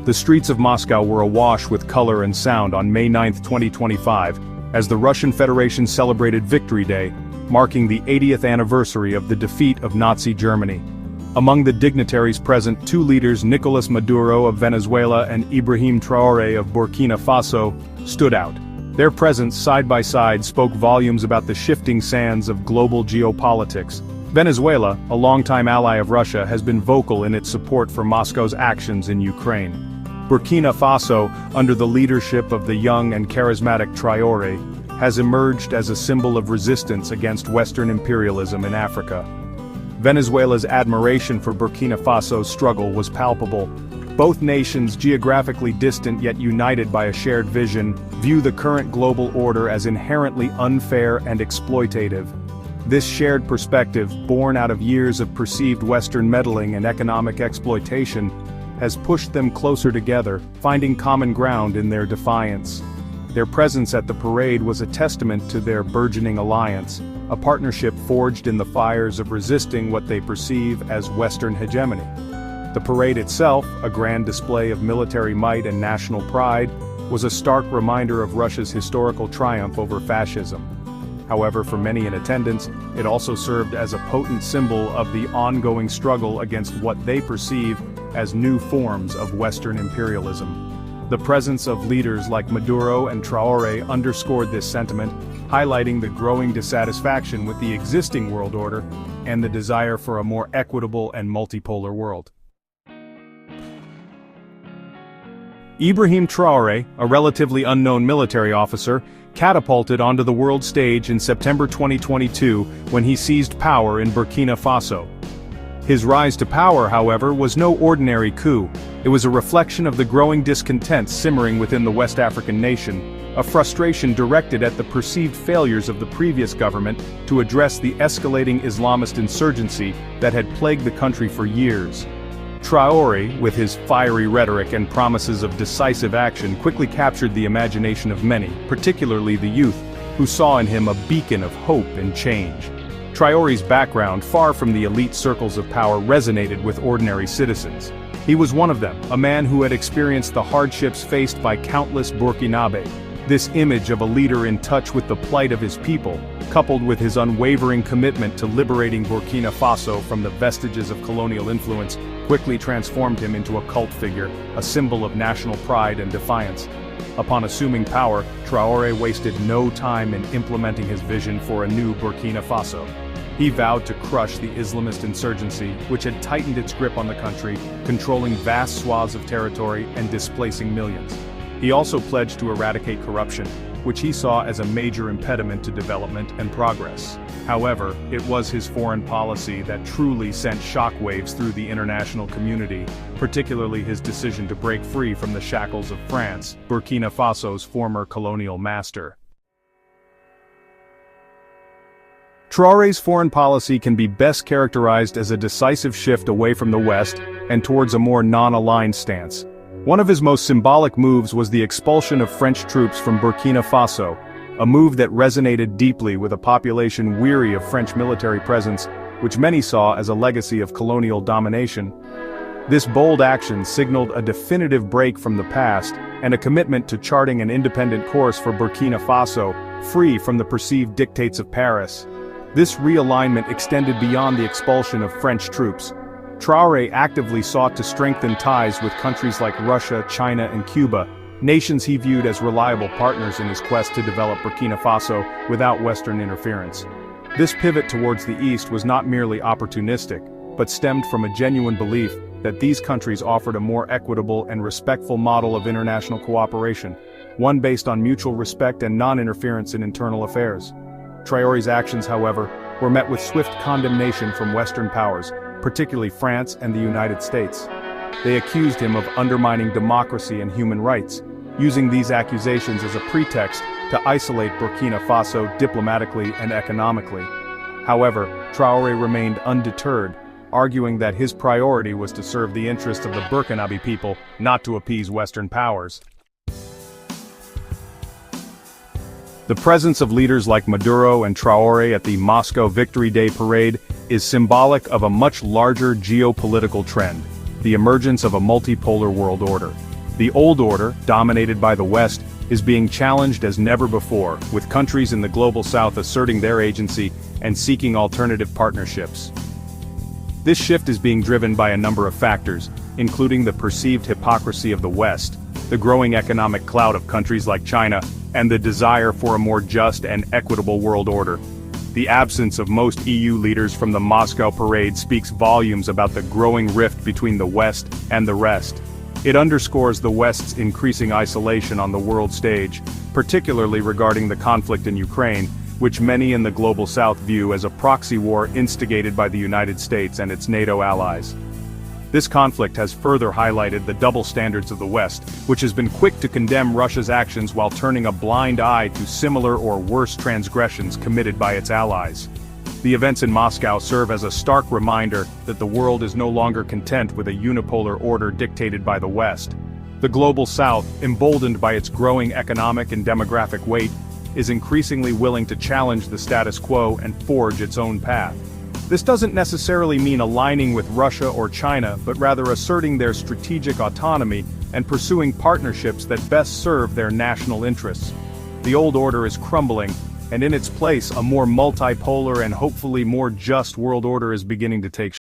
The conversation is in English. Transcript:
The streets of Moscow were awash with color and sound on May 9, 2025, as the Russian Federation celebrated Victory Day, marking the 80th anniversary of the defeat of Nazi Germany. Among the dignitaries present, two leaders, Nicolas Maduro of Venezuela and Ibrahim Traore of Burkina Faso, stood out. Their presence side by side spoke volumes about the shifting sands of global geopolitics. Venezuela, a longtime ally of Russia, has been vocal in its support for Moscow's actions in Ukraine. Burkina Faso, under the leadership of the young and charismatic Traore, has emerged as a symbol of resistance against Western imperialism in Africa. Venezuela's admiration for Burkina Faso's struggle was palpable. Both nations, geographically distant yet united by a shared vision, view the current global order as inherently unfair and exploitative. This shared perspective, born out of years of perceived Western meddling and economic exploitation, has pushed them closer together, finding common ground in their defiance. Their presence at the parade was a testament to their burgeoning alliance, a partnership forged in the fires of resisting what they perceive as Western hegemony. The parade itself, a grand display of military might and national pride, was a stark reminder of Russia's historical triumph over fascism. However, for many in attendance, it also served as a potent symbol of the ongoing struggle against what they perceive as new forms of Western imperialism. The presence of leaders like Maduro and Traore underscored this sentiment, highlighting the growing dissatisfaction with the existing world order and the desire for a more equitable and multipolar world. Ibrahim Traore, a relatively unknown military officer, catapulted onto the world stage in September 2022 when he seized power in Burkina Faso. His rise to power, however, was no ordinary coup. It was a reflection of the growing discontent simmering within the West African nation, a frustration directed at the perceived failures of the previous government to address the escalating Islamist insurgency that had plagued the country for years. Traore, with his fiery rhetoric and promises of decisive action, quickly captured the imagination of many, particularly the youth, who saw in him a beacon of hope and change. Traore's background, far from the elite circles of power, resonated with ordinary citizens. He was one of them, a man who had experienced the hardships faced by countless Burkinabe. This image of a leader in touch with the plight of his people, coupled with his unwavering commitment to liberating Burkina Faso from the vestiges of colonial influence, quickly transformed him into a cult figure, a symbol of national pride and defiance. Upon assuming power, Traore wasted no time in implementing his vision for a new Burkina Faso. He vowed to crush the Islamist insurgency, which had tightened its grip on the country, controlling vast swaths of territory and displacing millions. He also pledged to eradicate corruption, which he saw as a major impediment to development and progress. However, it was his foreign policy that truly sent shockwaves through the international community, particularly his decision to break free from the shackles of France, Burkina Faso's former colonial master. Traore's foreign policy can be best characterized as a decisive shift away from the West and towards a more non-aligned stance. One of his most symbolic moves was the expulsion of French troops from Burkina Faso, a move that resonated deeply with a population weary of French military presence, which many saw as a legacy of colonial domination. This bold action signaled a definitive break from the past and a commitment to charting an independent course for Burkina Faso, free from the perceived dictates of Paris. This realignment extended beyond the expulsion of French troops. Traore actively sought to strengthen ties with countries like Russia, China, and Cuba, nations he viewed as reliable partners in his quest to develop Burkina Faso without Western interference. This pivot towards the East was not merely opportunistic, but stemmed from a genuine belief that these countries offered a more equitable and respectful model of international cooperation, one based on mutual respect and non-interference in internal affairs. Traore's actions, however, were met with swift condemnation from Western powers, particularly France and the United States. They accused him of undermining democracy and human rights, using these accusations as a pretext to isolate Burkina Faso diplomatically and economically. However, Traore remained undeterred, arguing that his priority was to serve the interests of the Burkinabe people, not to appease Western powers. The presence of leaders like Maduro and Traore at the Moscow Victory Day parade is symbolic of a much larger geopolitical trend, the emergence of a multipolar world order. The old order, dominated by the West, is being challenged as never before, with countries in the global south asserting their agency and seeking alternative partnerships. This shift is being driven by a number of factors, including the perceived hypocrisy of the West, the growing economic clout of countries like China, and the desire for a more just and equitable world order. The absence of most EU leaders from the Moscow parade speaks volumes about the growing rift between the West and the rest. It underscores the West's increasing isolation on the world stage, particularly regarding the conflict in Ukraine, which many in the global South view as a proxy war instigated by the United States and its NATO allies. This conflict has further highlighted the double standards of the West, which has been quick to condemn Russia's actions while turning a blind eye to similar or worse transgressions committed by its allies. The events in Moscow serve as a stark reminder that the world is no longer content with a unipolar order dictated by the West. The global South, emboldened by its growing economic and demographic weight, is increasingly willing to challenge the status quo and forge its own path. This doesn't necessarily mean aligning with Russia or China, but rather asserting their strategic autonomy and pursuing partnerships that best serve their national interests. The old order is crumbling, and in its place a more multipolar and hopefully more just world order is beginning to take